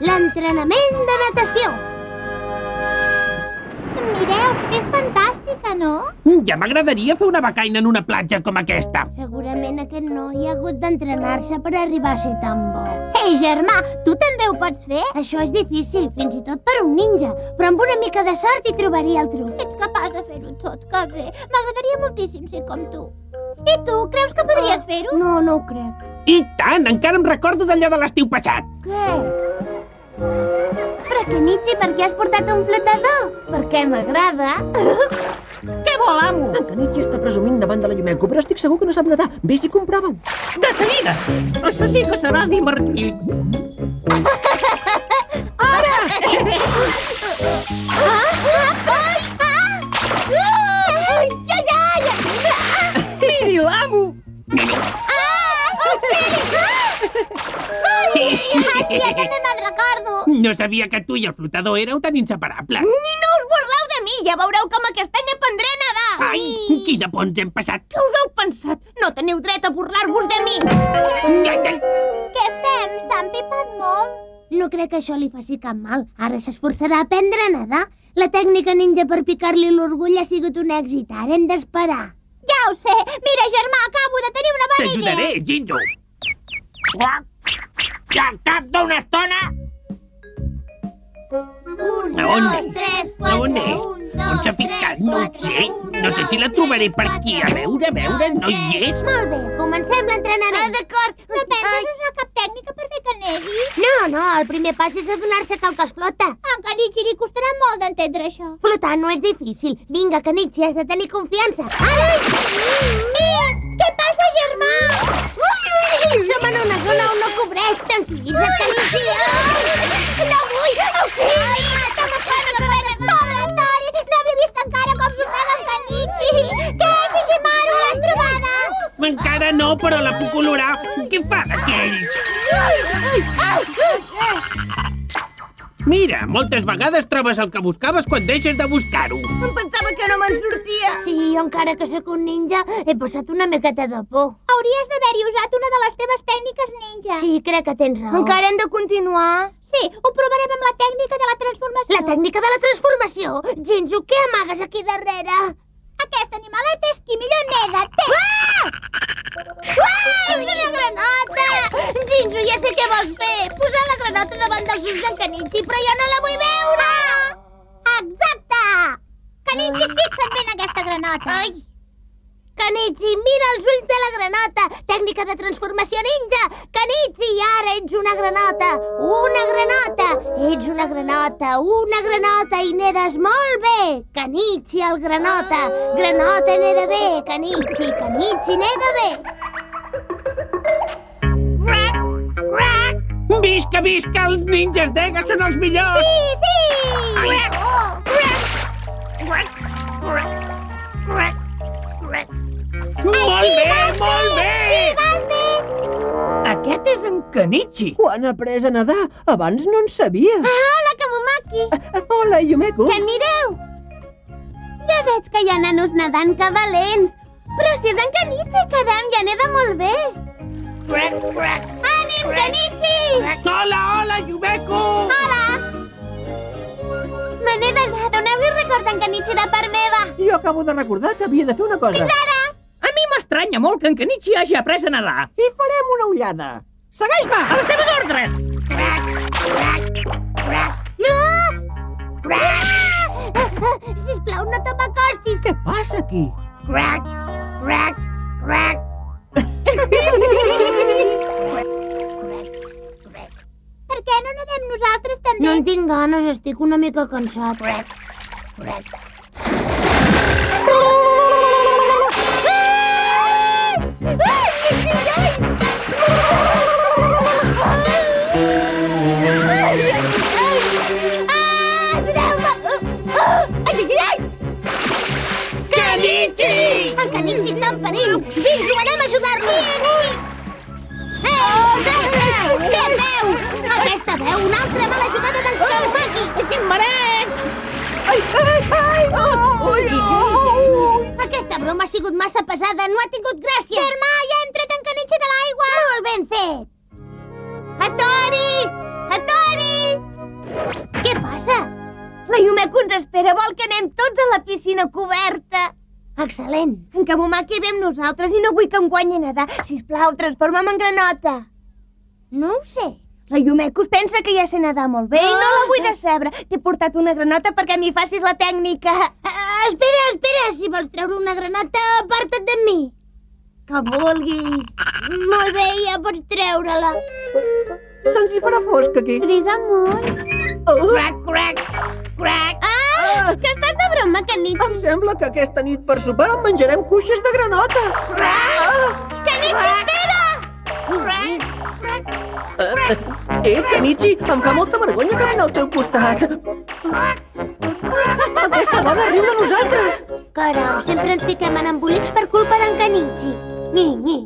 l'entrenament de natació. Mireu, és fantàstica, no? Ja m'agradaria fer una becaina en una platja com aquesta. Segurament aquest noi ha hagut d'entrenar-se per arribar a ser tan bo. Ei, germà, tu també ho pots fer? Això és difícil, fins i tot per un ninja, però amb una mica de sort hi trobaria el truc. Ets capaç de fer-ho tot, que bé. M'agradaria moltíssim ser com tu. I tu, creus que podries fer-ho? No, no ho crec. I tant, encara em recordo d'allò de l'estiu passat. Què? Però Kenichi, per què has portat un flotador? Perquè m'agrada. Què vol, amo? En Kenichi està presumint davant de la Yumeko, però estic segur que no sap nedar. Vés i comprova-ho. De seguida! Això sí que serà divertit. Miri l'amo! Sí, ja també me'n recordo. No sabia que tu i el flotador éreu tan inseparables. Ni no us burleu de mi, ja veureu com aquest any aprendré a nedar. Ai, quina por ens hem passat. Què us heu pensat? No teniu dret a burlar-vos de mi. Què fem? S'ha empipat molt. No crec que això li faci cap mal. Ara s'esforçarà a aprendre a nedar. La tècnica ninja per picar-li l'orgull ha sigut un èxit. Ara hem d'esperar. Ja ho sé. Mira, germà, acabo de tenir una bona idea. T'ajudaré, Jinjo. I al cap d'una estona... Un, A on dos, és? tres, A on quatre, és? un, On s'ha dos, ficat? tres, No ho quatre, sé. un, No sé dos, si la tres, trobaré per quatre, aquí. A veure, no hi és. Molt bé, comencem l'entrenament. D'acord. No penses usar cap tècnica per fer que negui? No, el primer pas és adonar-se que el cos flota. A en Kenichi li costarà molt d'entendre això. Flotar no és difícil. Vinga, Kenichi, has de tenir confiança. Què passa, germà? Som en una zona on no cobreix. Tranquil·litza't, Kenichi. No vull! Auxili! Pobre Tori! No havia vist encara com s'ofega en Kenichi! Què és, Ishimaru? L'has trobada? Encara no, però la puc olorar. Què fa d'aquells? Mira, moltes vegades trobes el que buscaves quan deixes de buscar-ho. Em pensava que no me'n sortia. Sí, jo encara que sóc un ninja, he passat una miqueta de por. Hauries d'haver-hi usat una de les teves tècniques ninja. Sí, crec que tens raó. Encara hem de continuar? Sí, ho provarem amb la tècnica de la transformació. La tècnica de la transformació? Jinjo, què amagues aquí darrere? Aquest animalet és qui millor neda. Té! És una granota! Jinjo, ja sé què vols fer. Posar la granota davant dels ulls d'en Kenichi, però jo no la vull veure! Exacte! Kenichi, fixa't bé en aquesta granota. Ai! Kenichi, mira els ulls de la granota! Tècnica de transformació ninja! Kenichi, ara ets una granota! Una granota! Ets una granota i nedes molt bé! Kenichi, el granota! Granota neda bé! Kenichi neda bé! Visca, visca! Els ninjas d'Ega són els millors! Sí! Molt bé, molt bé! Vas bé! Aquest és en Kenichi. Quan ha après a nedar? Abans no en sabia. Hola, Kamumaki! Hola, Yumeko. Que mireu! Ja veig que hi ha nanos nedant, que valents! Però si és en Kenichi, caram, ja neda molt bé! Ànim, Kenichi! Hola, Yumeko! Hola! Me n'he d'anar, doneu-li records en Kenichi de part meva! Jo acabo de recordar que havia de fer una cosa. Fins ara! A mi m'estranya molt que en Kenichi hagi après a nedar. I farem una ullada. Segueix-me! A les seves ordres! Sisplau, no te m'acostis! Què passa aquí? Per què no nedem nosaltres també? No en tinc ganes, estic una mica cansat. Kenichi! El Kenichi està en perill! Jinjo, anem a ajudar-lo! Què feu? Aquesta veu, una altra mala jugada d'en Kamumaki! Quin mareig! Aquesta broma ha sigut massa pesada, no ha tingut gràcia! Germà, ja hem tret en Kenichi de l'aigua! Molt ben fet! Hattori! Hattori! La Yumeko ens espera, vol que anem tots a la piscina coberta. Excel·lent. En Kabumaki ve amb nosaltres i no vull que em guanyi a nedar. Sisplau, transforma'm en granota. No ho sé. La Yumeko es pensa que ja sé nedar molt bé i no la vull decebre. T'he portat una granota perquè m'hi facis la tècnica. Espera, si vols treure una granota, aparta't de mi. Que vulguis. Molt bé, ja pots treure-la. Se'ns hi farà fosc, aquí. Triga molt. Crac, crac, crac. Que estàs de broma, Kenichi. Em sembla que aquesta nit per sopar menjarem cuixes de granota. Kenichi, espera! Kenichi, em fa molta vergonya caminar al teu costat. Aquesta dona riu de nosaltres. Caram, sempre ens fiquem en embolics per culpa d'en Kenichi. Nyi.